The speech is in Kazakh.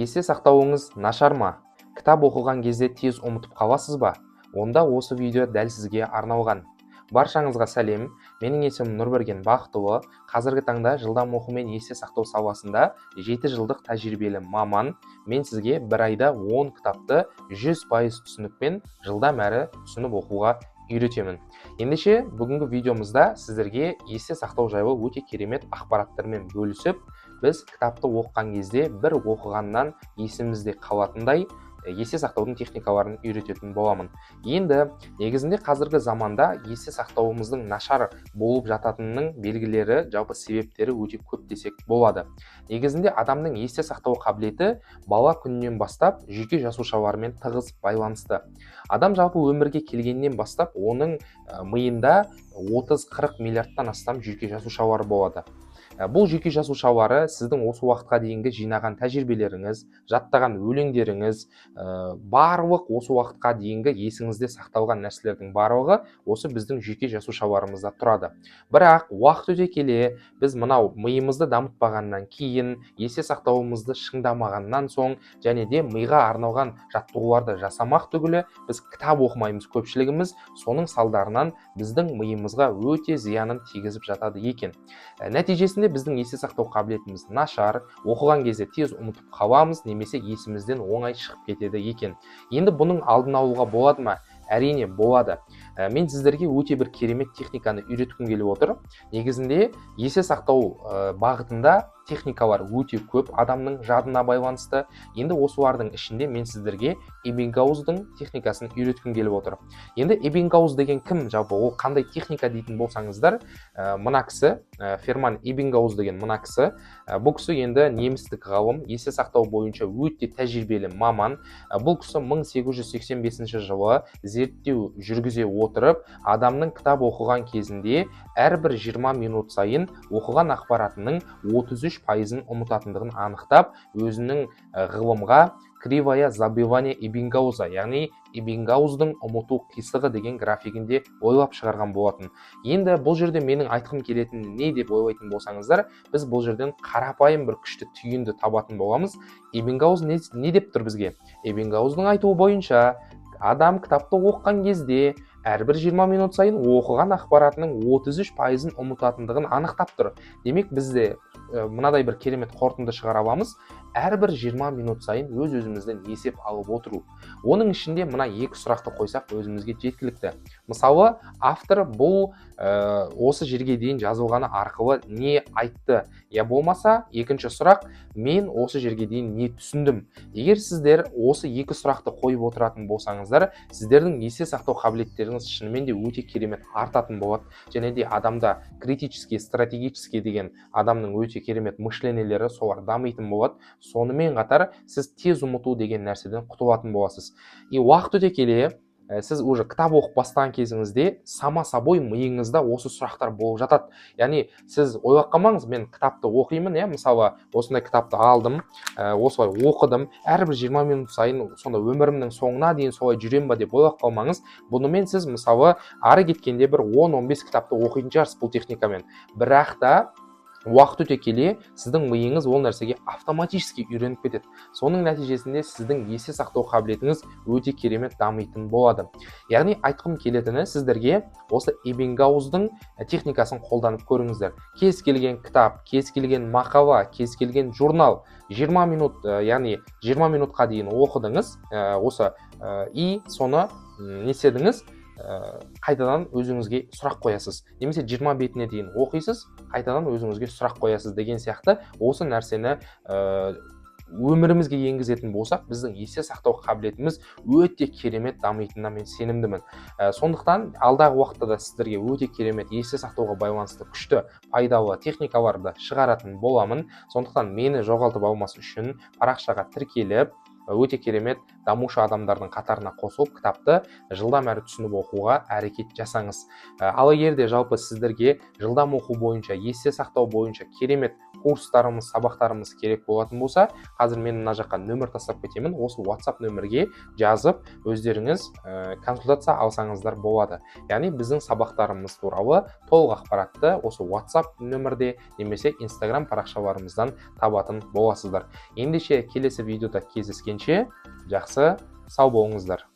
Есте сақтауыңыз нашар ма? Кітап оқыған кезде тез ұмытып қаласыз ба? Онда осы видео дәл сізге арналған. Баршаңызға сәлем. Менің есімім Нұрберген Бақтыұлы. Қазіргі таңда жылдам оқу мен есте сақтау саласында 7 жылдық тәжірибелі маман. Мен сізге бір айда 10 кітапты 100% түсінікпен жылдам әрі түсініп оқуға үйретемін. Ендеше бүгінгі видеомызда сіздерге есте сақтау жайлы өте керемет ақпараттармен бөлісіп, біз кітапты оқыған кезде бір оқығаннан есімізде қалатындай есте сақтаудың техникаларын үйрететін боламын. Енді негізінде қазіргі заманда есте сақтауымыздың нашар болып жататынының белгілері, жалпы себептері өте көп десек болады. Негізінде адамның есте сақтау қабілеті бала күнінен бастап жүйке жасушаларымен тығыз байланысты. Адам жалпы өмірге келгеннен бастап оның миында 30-40 миллиардтан астам жүйке жасушалары болады. Бұл жүйке жасушалары сіздің осы уақытқа дейінгі жинаған тәжірибелеріңіз, жаттаған өлеңдеріңіз, барлық осы уақытқа дейінгі есіңізде сақталған нәрселердің барлығы осы біздің жүйке жасушаларымызда тұрады. Бірақ уақыт өте келе біз мынау миымызды дамытпағаннан кейін, есте сақтауымызды шыңдамағаннан соң, және де миға арналған жаттығуларды жасамақ түгілі біз кітап оқымаймыз көпшілігіміз. Соның салдарынан біздің миымызға өте зиянын тигізіп жатады екен. Нәтижесінде біздің есте сақтау қабілетіміз нашар, оқыған кезде тез ұмытып қаламыз, немесе есімізден оңай шығып кетеді екен. Енді бұның алдын алуға болады ма? Әрине болады. Мен сіздерге өте бір керемет техниканы үйреткім келіп отыр. Негізінде есте сақтау бағытында техникалар өте көп адамның жадына байланысты. Енді осылардың ішінде мен сіздерге Эббингауздың техникасын үйреткім келіп отыр. Енді Эббингауз деген кім? Жалпы ол қандай техника дейтін болсаңыздар, мына кісі, Ферман Эббингауз деген мына кісі. Бұл кісі енді немістік ғалым, есте сақтау бойынша өте тәжірибелі маман. Бұл кісі 1885 жылы зерттеу жүргізе отырып, адамның кітап оқыған кезінде әрбір 20 минут сайын оқыған ақпаратының 33%-ын ұмытатындығын анықтап, өзінің ғылымға кривая забывания Эббингауза, яғни Эббингауздың ұмыту қисығы деген графигінде ойлап шығарған болатын. Енді бұл жерде менің айтқым келетін не деп ойлайтын болсаңыздар, біз бұл жерден қарапайым бір күшті түйінді табатын боламыз. Эббингауз не деп тұр бізге? Эббингауздың айтуы бойынша, адам кітапты оқыған кезде әрбір 20 минут сайын оқыған ақпаратының 33%-ын ұмытатындығын анықтап тұр. Демек бізде мынадай бір керемет қорытынды шығара аламыз. Әрбір 20 минут сайын өз-өзімізден есеп алып отыру. Оның ішінде мына екі сұрақты қойсақ өзімізге жеткілікті. Мысалы, автор бұл осы жерге дейін жазылғаны арқылы не айтты? Я болмаса, екінші сұрақ, мен осы жерге дейін не түсіндім? Егер сіздер осы екі сұрақты қойып отыратын болсаңыздар, сіздердің есте сақтау қабілеттеріңіз шынымен де өте керемет артатын болады. Және де адамда критический, стратегический деген адамның өте керемет мышленелері солар дамитын болады. Сонымен қатар сіз тез ұмыту деген нәрседен құтылатын боласыз. Уақыт өте келе сіз уже кітап оқып бастаған кезіңізде сама собой миыңызда осы сұрақтар болып жатады. Яғни сіз ойлап қалмаңыз, мен кітапты оқимын, мысалы осындай кітапты алдым, осылай оқыдым, әрбір 20 минут сайын сонда өмірімнің соңына дейін солай жүрем ба деп ойлап қалмаңыз. Бұнымен сіз мысалы ары кеткенде бір 10-15 кітапты оқитын шығарсыз бұл техникамен. Бірақ та уақыт өте келе сіздің миыңыз ол нәрсеге автоматически үйреніп кетеді. Соның нәтижесінде сіздің есте сақтау қабілетіңіз өте керемет дамитын болады. Яғни айтқым келетіні, сіздерге осы Эббингауздың техникасын қолданып көріңіздер. Кез келген кітап, кез келген мақала, кез келген журнал 20 минут, яғни 20 минутқа дейін оқыдыңыз, осы соны не істедіңіз? Қайтадан өзіңізге сұрақ қоясыз. Немесе 20 бетіне дейін оқисыз, қайтадан өзіңізге сұрақ қоясыз деген сияқты осы нәрсені өмірімізге енгізетін болсақ, біздің есте сақтау қабілетіміз өте керемет дамитынына мен сенімдімін. Сондықтан алдағы уақытта да сіздерге өте керемет есте сақтауға байланысты күшті пайдалы техникаларды шығаратын боламын. Сондықтан мені жоғалтып алмас үшін парақшаға тіркеліп, өте керемет дамушы адамдардың қатарына қосылып, кітапты жылдам әрі түсініп оқуға әрекет жасаңыз. Ал егер де жалпы сіздерге жылдам оқу бойынша, есте сақтау бойынша керемет курстарымыз, сабақтарымыз керек болатын болса, қазір мен мына жаққа нөмір тастап кетемін. Осы WhatsApp нөмірге жазып, өздеріңіз консультация алсаңыздар болады. Яғни біздің сабақтарымыз туралы толық ақпаратты осы WhatsApp нөмірде немесе Instagram парақшаларымыздан табатын боласыздар. Ендеше келесі видеода кездескенше жақсы сау болыңыздар.